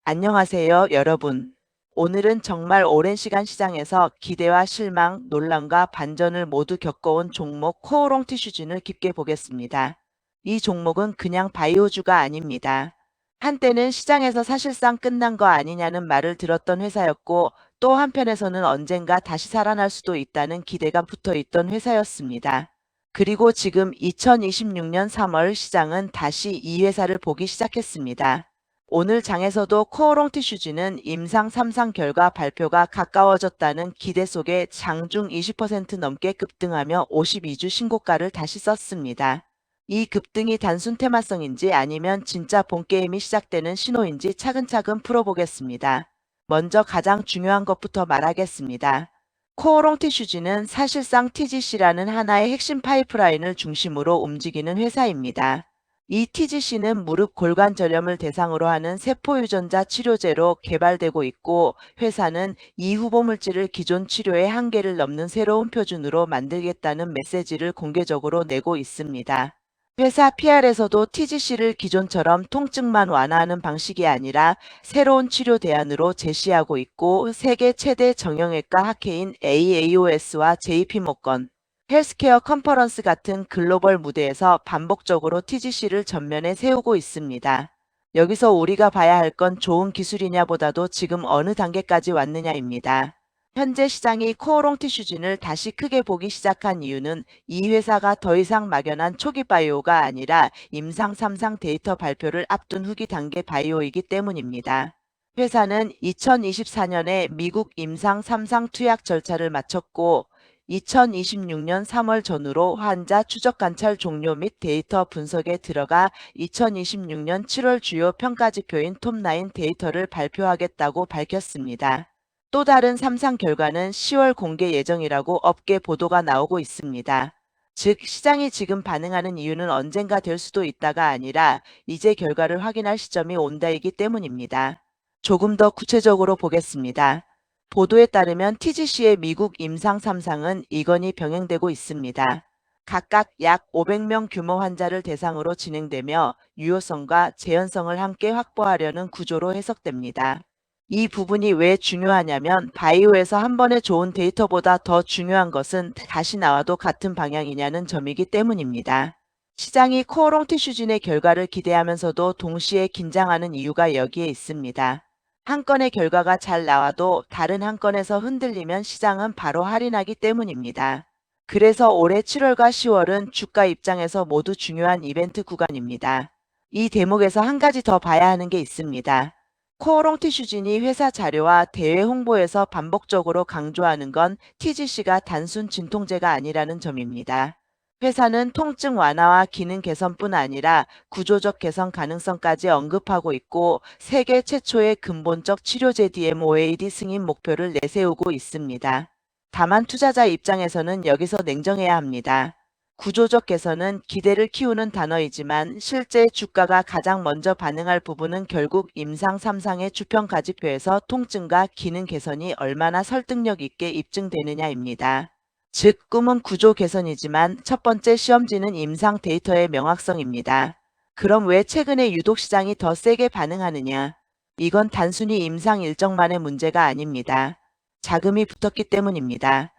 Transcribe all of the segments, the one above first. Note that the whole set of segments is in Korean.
안녕하세요, 여러분. 오늘은 정말 오랜 시간 시장에서 기대와 실망, 논란과 반전을 모두 겪어온 종목 코오롱 티슈진을 깊게 보겠습니다. 이 종목은 그냥 바이오주가 아닙니다. 한때는 시장에서 사실상 끝난 거 아니냐는 말을 들었던 회사였고, 또 한편에서는 언젠가 다시 살아날 수도 있다는 기대가 붙어 있던 회사였습니다. 그리고 지금 2026년 3월 시장은 다시 이 회사를 보기 시작했습니다. 오늘 장에서도 코오롱 티슈즈는 임상 3상 결과 발표가 가까워졌다는 기대 속에 장중 20% 넘게 급등하며 52주 신고가를 다시 썼습니다. 이 급등이 단순 테마성인지 아니면 진짜 본게임이 시작되는 신호인지 차근차근 풀어보겠습니다. 먼저 가장 중요한 것부터 말하겠습니다. 코오롱 티슈즈는 사실상 TGC라는 하나의 핵심 파이프라인을 중심으로 움직이는 회사입니다. 이 TGC는 무릎 골관 저렴을 대상으로 하는 세포 유전자 치료제로 개발되고 있고, 회사는 이 후보 물질을 기존 치료의 한계를 넘는 새로운 표준으로 만들겠다는 메시지를 공개적으로 내고 있습니다. 회사 PR에서도 TGC를 기존처럼 통증만 완화하는 방식이 아니라 새로운 치료 대안으로 제시하고 있고, 세계 최대 정형외과 학회인 AAOS와 JP모건 헬스케어 컨퍼런스 같은 글로벌 무대에서 반복적으로 TGC를 전면에 세우고 있습니다. 여기서 우리가 봐야 할 건 좋은 기술이냐 보다도 지금 어느 단계까지 왔느냐입니다. 현재 시장이 코오롱 티슈진을 다시 크게 보기 시작한 이유는 이 회사가 더 이상 막연한 초기 바이오가 아니라 임상 3상 데이터 발표를 앞둔 후기 단계 바이오이기 때문입니다. 회사는 2024년에 미국 임상 3상 투약 절차를 마쳤고, 2026년 3월 전후로 환자 추적 관찰 종료 및 데이터 분석에 들어가 2026년 7월 주요 평가지표인 톱9 데이터를 발표하겠다고 밝혔습니다. 또 다른 3상 결과는 10월 공개 예정이라고 업계 보도가 나오고 있습니다. 즉, 시장이 지금 반응하는 이유는 언젠가 될 수도 있다가 아니라 이제 결과를 확인할 시점이 온다이기 때문입니다. 조금 더 구체적으로 보겠습니다. 보도에 따르면 TGC의 미국 임상 3상은 이건희 병행되고 있습니다. 각각 약 500명 규모 환자를 대상으로 진행되며 유효성과 재현성을 함께 확보하려는 구조로 해석됩니다. 이 부분이 왜 중요하냐면, 바이오에서 한 번의 좋은 데이터보다 더 중요한 것은 다시 나와도 같은 방향이냐는 점이기 때문입니다. 시장이 코오롱 티슈진의 결과를 기대하면서도 동시에 긴장하는 이유가 여기에 있습니다. 한 건의 결과가 잘 나와도 다른 한 건에서 흔들리면 시장은 바로 할인하기 때문입니다. 그래서 올해 7월과 10월은 주가 입장에서 모두 중요한 이벤트 구간입니다. 이 대목에서 한 가지 더 봐야 하는 게 있습니다. 코오롱 티슈진이 회사 자료와 대외 홍보에서 반복적으로 강조하는 건 TGC가 단순 진통제가 아니라는 점입니다. 회사는 통증 완화와 기능 개선뿐 아니라 구조적 개선 가능성까지 언급하고 있고, 세계 최초의 근본적 치료제 DMOAD 승인 목표를 내세우고 있습니다. 다만 투자자 입장에서는 여기서 냉정해야 합니다. 구조적 개선은 기대를 키우는 단어이지만 실제 주가가 가장 먼저 반응할 부분은 결국 임상 3상의 주평가 지표에서 통증과 기능 개선이 얼마나 설득력 있게 입증되느냐입니다. 즉, 꿈은 구조 개선이지만 첫 번째 시험지는 임상 데이터의 명확성입니다. 그럼 왜 최근에 유독 시장이 더 세게 반응하느냐? 이건 단순히 임상 일정만의 문제가 아닙니다. 자금이 붙었기 때문입니다.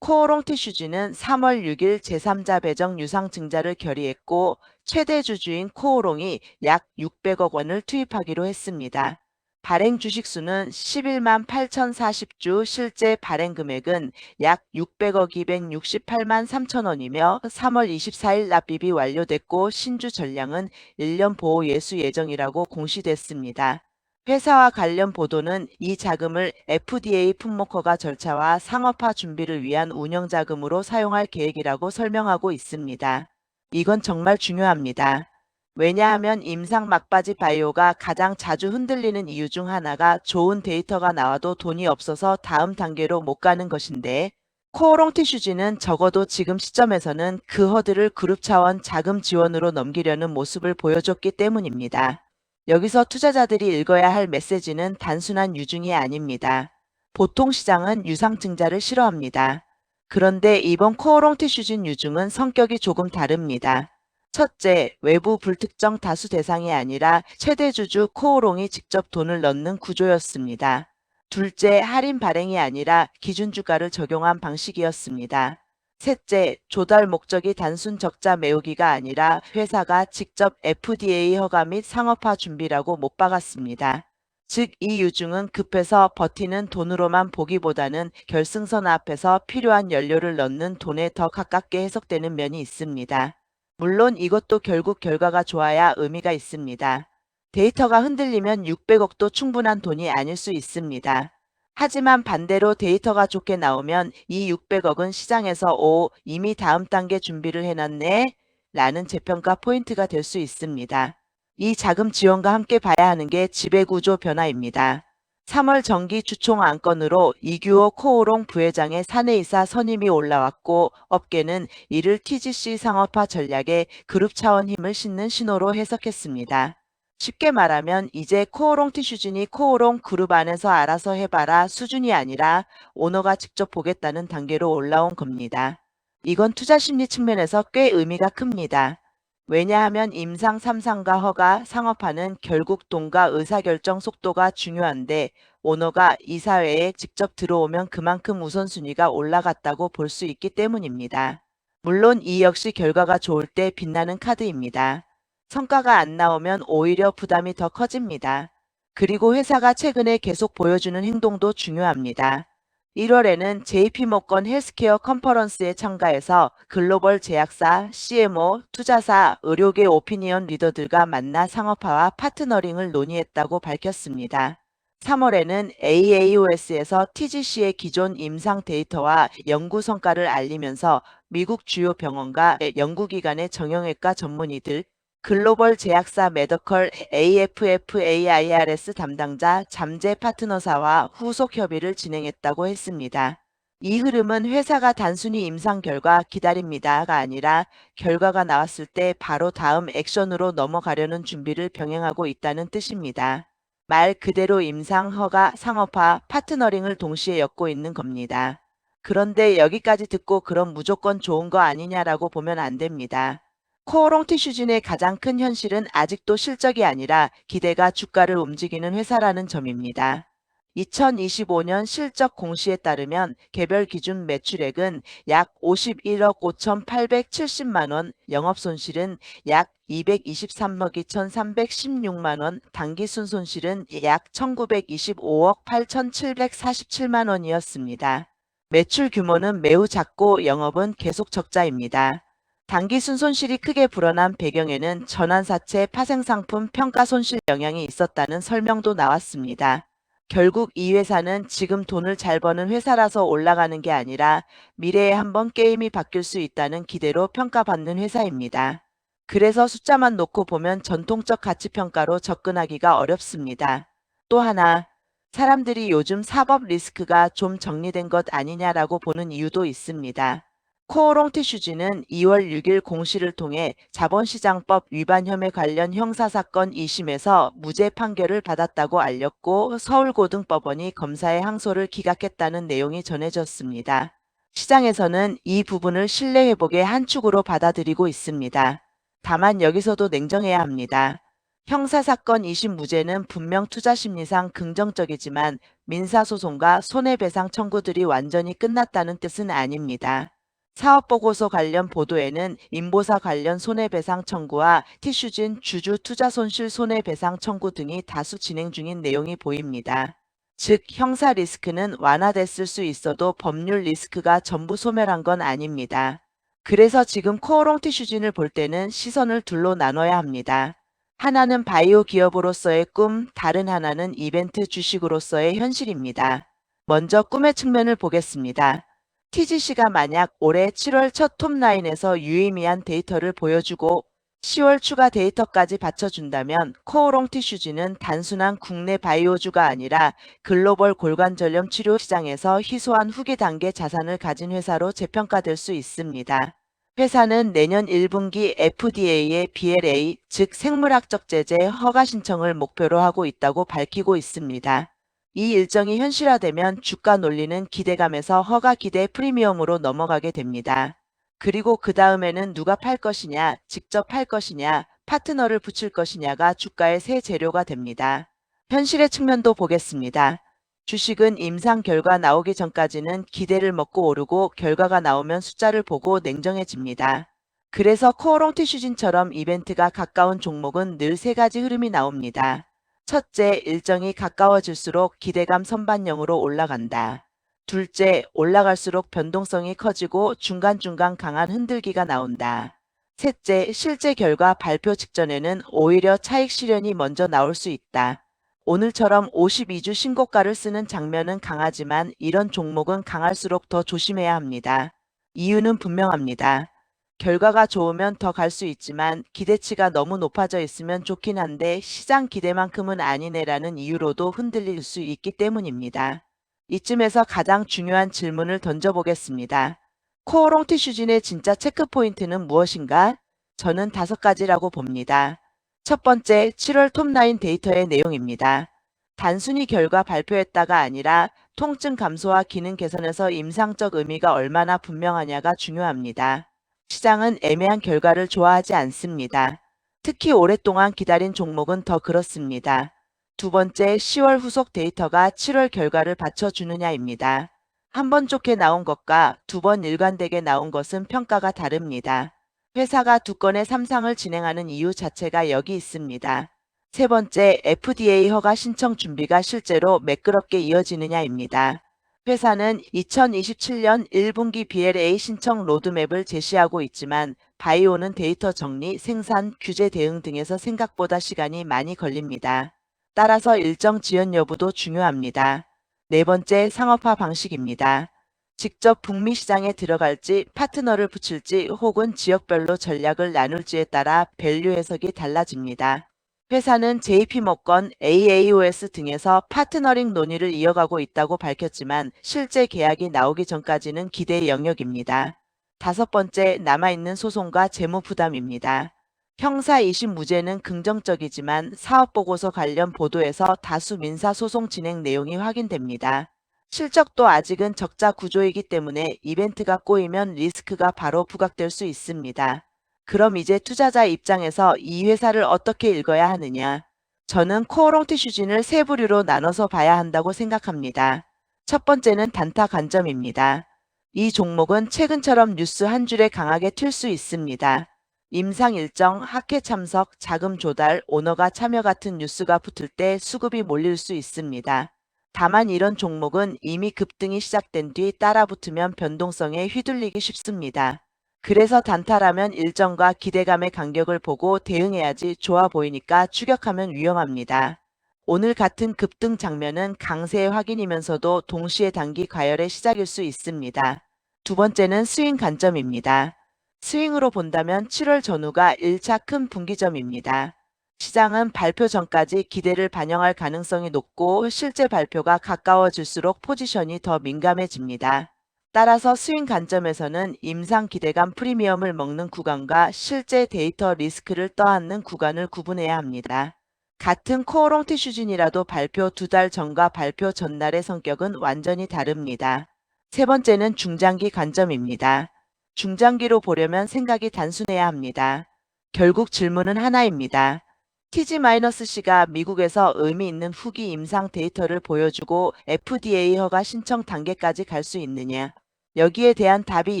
코오롱 티슈즈는 3월 6일 제3자 배정 유상 증자를 결의했고, 최대 주주인 코오롱이 약 600억 원을 투입하기로 했습니다. 발행 주식수는 11만 8,040주, 실제 발행 금액은 약 600억 268만 3천 원이며 3월 24일 납입이 완료됐고, 신주 전량은 1년 보호 예수 예정이라고 공시됐습니다. 회사와 관련 보도는 이 자금을 FDA 품목허가 절차와 상업화 준비를 위한 운영자금으로 사용할 계획이라고 설명하고 있습니다. 이건 정말 중요합니다. 왜냐하면 임상 막바지 바이오가 가장 자주 흔들리는 이유 중 하나가 좋은 데이터가 나와도 돈이 없어서 다음 단계로 못 가는 것인데, 코오롱 티슈지는 적어도 지금 시점에서는 그 허들을 그룹 차원 자금 지원으로 넘기려는 모습을 보여줬기 때문입니다. 여기서 투자자들이 읽어야 할 메시지는 단순한 유중이 아닙니다. 보통 시장은 유상증자를 싫어합니다. 그런데 이번 코오롱 티슈진 유중은 성격이 조금 다릅니다. 첫째, 외부 불특정 다수 대상이 아니라 최대 주주 코오롱이 직접 돈을 넣는 구조였습니다. 둘째, 할인 발행이 아니라 기준주가를 적용한 방식이었습니다. 셋째, 조달 목적이 단순 적자 메우기가 아니라 회사가 직접 FDA 허가 및 상업화 준비라고 못 박았습니다. 즉, 이 유증은 급해서 버티는 돈으로만 보기보다는 결승선 앞에서 필요한 연료를 넣는 돈에 더 가깝게 해석되는 면이 있습니다. 물론 이것도 결국 결과가 좋아야 의미가 있습니다. 데이터가 흔들리면 600억도 충분한 돈이 아닐 수 있습니다. 하지만 반대로 데이터가 좋게 나오면 이 600억은 시장에서 이미 다음 단계 준비를 해놨네 라는 재평가 포인트가 될 수 있습니다. 이 자금 지원과 함께 봐야 하는 게 지배구조 변화입니다. 3월 정기 주총 안건으로 이규호 코오롱 부회장의 사내이사 선임이 올라왔고 업계는 이를 TGC 상업화 전략에 그룹 차원 힘을 싣는 신호로 해석했습니다. 쉽게 말하면 이제 코오롱 티슈진이 코오롱 그룹 안에서 알아서 해봐라 수준이 아니라 오너가 직접 보겠다는 단계로 올라온 겁니다. 이건 투자 심리 측면에서 꽤 의미가 큽니다. 왜냐하면 임상 3상과 허가 상업화는 결국 돈과 의사결정 속도가 중요한데 오너가 이사회에 직접 들어오면 그만큼 우선순위가 올라갔다고 볼 수 있기 때문입니다. 물론 이 역시 결과가 좋을 때 빛나는 카드입니다. 성과가 안 나오면 오히려 부담이 더 커집니다. 그리고 회사가 최근에 계속 보여주는 행동도 중요합니다. 1월에는 JP모건 헬스케어 컨퍼런스에 참가해서 글로벌 제약사, CMO, 투자사, 의료계 오피니언 리더들과 만나 상업화와 파트너링을 논의했다고 밝혔습니다. 3월에는 AAOS에서 TGC의 기존 임상 데이터와 연구 성과를 알리면서 미국 주요 병원과 연구기관의 정형외과 전문의들, 글로벌 제약사 메더컬 AFFAIRS 담당자 잠재 파트너사와 후속 협의를 진행했다고 했습니다. 이 흐름은 회사가 단순히 임상 결과 기다립니다가 아니라 결과가 나왔을 때 바로 다음 액션으로 넘어가려는 준비를 병행하고 있다는 뜻입니다. 말 그대로 임상, 허가, 상업화, 파트너링을 동시에 엮고 있는 겁니다. 그런데 여기까지 듣고 그럼 무조건 좋은 거 아니냐라고 보면 안 됩니다. 코오롱 티슈진의 가장 큰 현실은 아직도 실적이 아니라 기대가 주가를 움직이는 회사라는 점입니다. 2025년 실적 공시에 따르면 개별 기준 매출액은 약 51억 5,870만 원, 영업손실은 약 223억 2,316만 원, 당기순손실은 약 1,925억 8,747만 원이었습니다. 매출 규모는 매우 작고 영업은 계속 적자입니다. 당기순손실이 크게 불어난 배경에는 전환사채 파생상품 평가 손실 영향이 있었다는 설명도 나왔습니다. 결국 이 회사는 지금 돈을 잘 버는 회사라서 올라가는 게 아니라 미래에 한번 게임이 바뀔 수 있다는 기대로 평가받는 회사입니다. 그래서 숫자만 놓고 보면 전통적 가치평가로 접근하기가 어렵습니다. 또 하나, 사람들이 요즘 사법 리스크가 좀 정리된 것 아니냐라고 보는 이유도 있습니다. 코오롱 티슈진은 2월 6일 공시를 통해 자본시장법 위반 혐의 관련 형사사건 2심에서 무죄 판결을 받았다고 알렸고 서울고등법원이 검사의 항소를 기각했다는 내용이 전해졌습니다. 시장에서는 이 부분을 신뢰회복의 한 축으로 받아들이고 있습니다. 다만 여기서도 냉정해야 합니다. 형사사건 2심 무죄는 분명 투자심리상 긍정적이지만 민사소송과 손해배상 청구들이 완전히 끝났다는 뜻은 아닙니다. 사업보고서 관련 보도에는 인보사 관련 손해배상 청구와 티슈진 주주 투자손실 손해배상 청구 등이 다수 진행 중인 내용이 보입니다. 즉 형사 리스크는 완화됐을 수 있어도 법률 리스크가 전부 소멸한 건 아닙니다. 그래서 지금 코오롱 티슈진을 볼 때는 시선을 둘로 나눠야 합니다. 하나는 바이오 기업으로서의 꿈, 다른 하나는 이벤트 주식으로서의 현실입니다. 먼저 꿈의 측면을 보겠습니다. TGC가 만약 올해 7월 첫 톱라인에서 유의미한 데이터를 보여주고 10월 추가 데이터까지 받쳐준다면 코오롱 티슈진은 단순한 국내 바이오주가 아니라 글로벌 골관절염 치료 시장에서 희소한 후기 단계 자산을 가진 회사로 재평가될 수 있습니다. 회사는 내년 1분기 FDA의 BLA, 즉 생물학적 제재 허가 신청을 목표로 하고 있다고 밝히고 있습니다. 이 일정이 현실화되면 주가 논리는 기대감에서 허가 기대 프리미엄으로 넘어가게 됩니다. 그리고 그 다음에는 누가 팔 것이냐, 직접 팔 것이냐, 파트너를 붙일 것이냐가 주가의 세 재료가 됩니다. 현실의 측면도 보겠습니다. 주식은 임상 결과 나오기 전까지는 기대를 먹고 오르고 결과가 나오면 숫자를 보고 냉정해집니다. 그래서 코오롱티슈진처럼 이벤트가 가까운 종목은 늘 세 가지 흐름이 나옵니다. 첫째, 일정이 가까워질수록 기대감 선반영으로 올라간다. 둘째, 올라갈수록 변동성이 커지고 중간중간 강한 흔들기가 나온다. 셋째, 실제 결과 발표 직전에는 오히려 차익 실현이 먼저 나올 수 있다. 오늘처럼 52주 신고가를 쓰는 장면은 강하지만 이런 종목은 강할수록 더 조심해야 합니다. 이유는 분명합니다. 결과가 좋으면 더 갈 수 있지만 기대치가 너무 높아져 있으면 좋긴 한데 시장 기대만큼은 아니네라는 이유로도 흔들릴 수 있기 때문입니다. 이쯤에서 가장 중요한 질문을 던져보겠습니다. 코오롱티슈진의 진짜 체크포인트는 무엇인가? 저는 5가지라고 봅니다. 첫 번째, 7월 톱라인 데이터의 내용입니다. 단순히 결과 발표했다가 아니라 통증 감소와 기능 개선에서 임상적 의미가 얼마나 분명하냐가 중요합니다. 시장은 애매한 결과를 좋아하지 않습니다. 특히 오랫동안 기다린 종목은 더 그렇습니다. 두 번째, 10월 후속 데이터가 7월 결과를 받쳐주느냐입니다. 한 번 좋게 나온 것과 두 번 일관되게 나온 것은 평가가 다릅니다. 회사가 두 건의 삼상을 진행하는 이유 자체가 여기 있습니다. 세 번째, FDA 허가 신청 준비가 실제로 매끄럽게 이어지느냐입니다. 회사는 2027년 1분기 BLA 신청 로드맵을 제시하고 있지만 바이오는 데이터 정리, 생산, 규제 대응 등에서 생각보다 시간이 많이 걸립니다. 따라서 일정 지연 여부도 중요합니다. 네 번째, 상업화 방식입니다. 직접 북미 시장에 들어갈지 파트너를 붙일지 혹은 지역별로 전략을 나눌지에 따라 밸류 해석이 달라집니다. 회사는 JP모건, AAOS 등에서 파트너링 논의를 이어가고 있다고 밝혔지만 실제 계약이 나오기 전까지는 기대 영역입니다. 다섯 번째, 남아있는 소송과 재무 부담입니다. 형사 2심 무죄는 긍정적이지만 사업보고서 관련 보도에서 다수 민사소송 진행 내용이 확인됩니다. 실적도 아직은 적자 구조이기 때문에 이벤트가 꼬이면 리스크가 바로 부각될 수 있습니다. 그럼 이제 투자자 입장에서 이 회사를 어떻게 읽어야 하느냐? 저는 코오롱티슈진을 세 부류로 나눠서 봐야 한다고 생각합니다. 첫 번째는 단타 관점입니다. 이 종목은 최근처럼 뉴스 한 줄에 강하게 튈 수 있습니다. 임상 일정, 학회 참석, 자금 조달, 오너가 참여 같은 뉴스가 붙을 때 수급이 몰릴 수 있습니다. 다만 이런 종목은 이미 급등이 시작된 뒤 따라붙으면 변동성에 휘둘리기 쉽습니다. 그래서 단타라면 일정과 기대감의 간격을 보고 대응해야지 좋아 보이니까 추격하면 위험합니다. 오늘 같은 급등 장면은 강세의 확인이면서도 동시에 단기 과열의 시작일 수 있습니다. 두 번째는 스윙 관점입니다. 스윙으로 본다면 7월 전후가 1차 큰 분기점입니다. 시장은 발표 전까지 기대를 반영할 가능성이 높고 실제 발표가 가까워질수록 포지션이 더 민감해집니다. 따라서 스윙 관점에서는 임상 기대감 프리미엄을 먹는 구간과 실제 데이터 리스크를 떠안는 구간을 구분해야 합니다. 같은 코오롱티슈진이라도 발표 2달 전과 발표 전날의 성격은 완전히 다릅니다. 세 번째는 중장기 관점입니다. 중장기로 보려면 생각이 단순해야 합니다. 결국 질문은 하나입니다. TG-C가 미국에서 의미 있는 후기 임상 데이터를 보여주고 FDA 허가 신청 단계까지 갈 수 있느냐? 여기에 대한 답이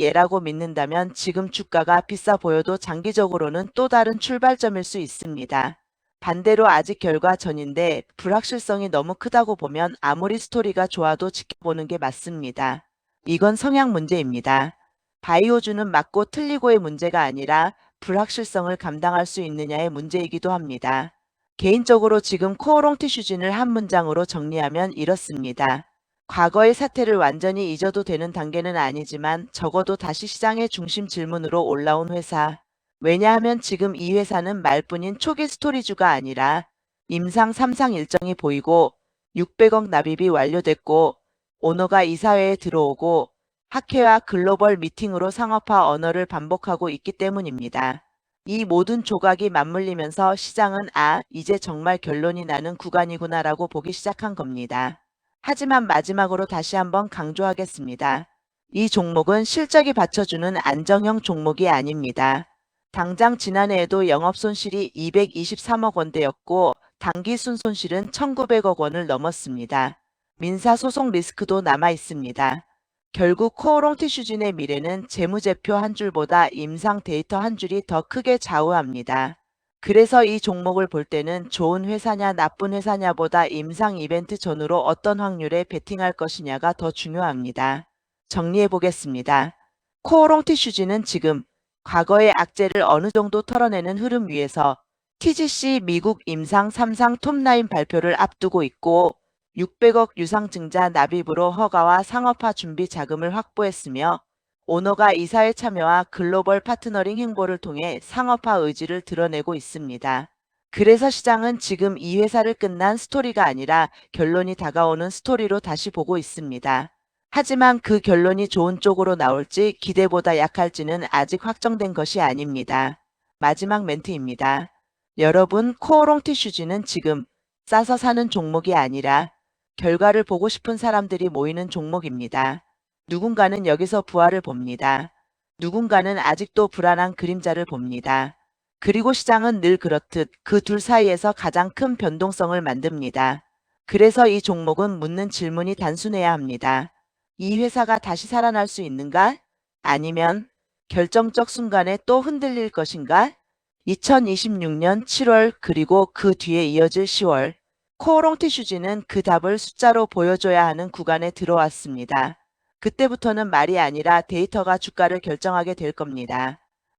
예라고 믿는다면 지금 주가가 비싸 보여도 장기적으로는 또 다른 출발점일 수 있습니다. 반대로 아직 결과 전인데 불확실성이 너무 크다고 보면 아무리 스토리가 좋아도 지켜보는 게 맞습니다. 이건 성향 문제입니다. 바이오주는 맞고 틀리고의 문제가 아니라 불확실성을 감당할 수 있느냐의 문제이기도 합니다. 개인적으로 지금 코오롱티슈진을 한 문장으로 정리하면 이렇습니다. 과거의 사태를 완전히 잊어도 되는 단계는 아니지만 적어도 다시 시장의 중심 질문으로 올라온 회사. 왜냐하면 지금 이 회사는 말뿐인 초기 스토리주가 아니라 임상 3상 일정이 보이고 600억 납입이 완료됐고 오너가 이사회에 들어오고 학회와 글로벌 미팅으로 상업화 언어를 반복하고 있기 때문입니다. 이 모든 조각이 맞물리면서 시장은 이제 정말 결론이 나는 구간이구나라고 보기 시작한 겁니다. 하지만 마지막으로 다시 한번 강조하겠습니다. 이 종목은 실적이 받쳐주는 안정형 종목이 아닙니다. 당장 지난해에도 영업손실이 223억 원대였고 당기 순손실은 1,900억 원을 넘었습니다. 민사소송 리스크도 남아 있습니다. 결국 코오롱티슈진의 미래는 재무제표 한 줄보다 임상 데이터 한 줄이 더 크게 좌우합니다. 그래서 이 종목을 볼 때는 좋은 회사냐 나쁜 회사냐보다 임상 이벤트 전후로 어떤 확률에 베팅할 것이냐가 더 중요합니다. 정리해 보겠습니다. 코오롱티슈진은 지금 과거의 악재를 어느 정도 털어내는 흐름 위에서 TGC 미국 임상 3상 톱라인 발표를 앞두고 있고 600억 유상증자 납입으로 허가와 상업화 준비 자금을 확보했으며 오너가 이사회 참여와 글로벌 파트너링 행보를 통해 상업화 의지를 드러내고 있습니다. 그래서 시장은 지금 이 회사를 끝난 스토리가 아니라 결론이 다가오는 스토리로 다시 보고 있습니다. 하지만 그 결론이 좋은 쪽으로 나올지 기대보다 약할지는 아직 확정된 것이 아닙니다. 마지막 멘트입니다. 여러분, 코오롱티슈즈는 지금 싸서 사는 종목이 아니라 결과를 보고 싶은 사람들이 모이는 종목입니다. 누군가는 여기서 부활을 봅니다. 누군가는 아직도 불안한 그림자를 봅니다. 그리고 시장은 늘 그렇듯 그 둘 사이에서 가장 큰 변동성을 만듭니다. 그래서 이 종목은 묻는 질문이 단순해야 합니다. 이 회사가 다시 살아날 수 있는가? 아니면 결정적 순간에 또 흔들릴 것인가? 2026년 7월 그리고 그 뒤에 이어질 10월 코오롱티슈즈는 그 답을 숫자로 보여줘야 하는 구간에 들어왔습니다. 그때부터는 말이 아니라 데이터가 주가를 결정하게 될 겁니다.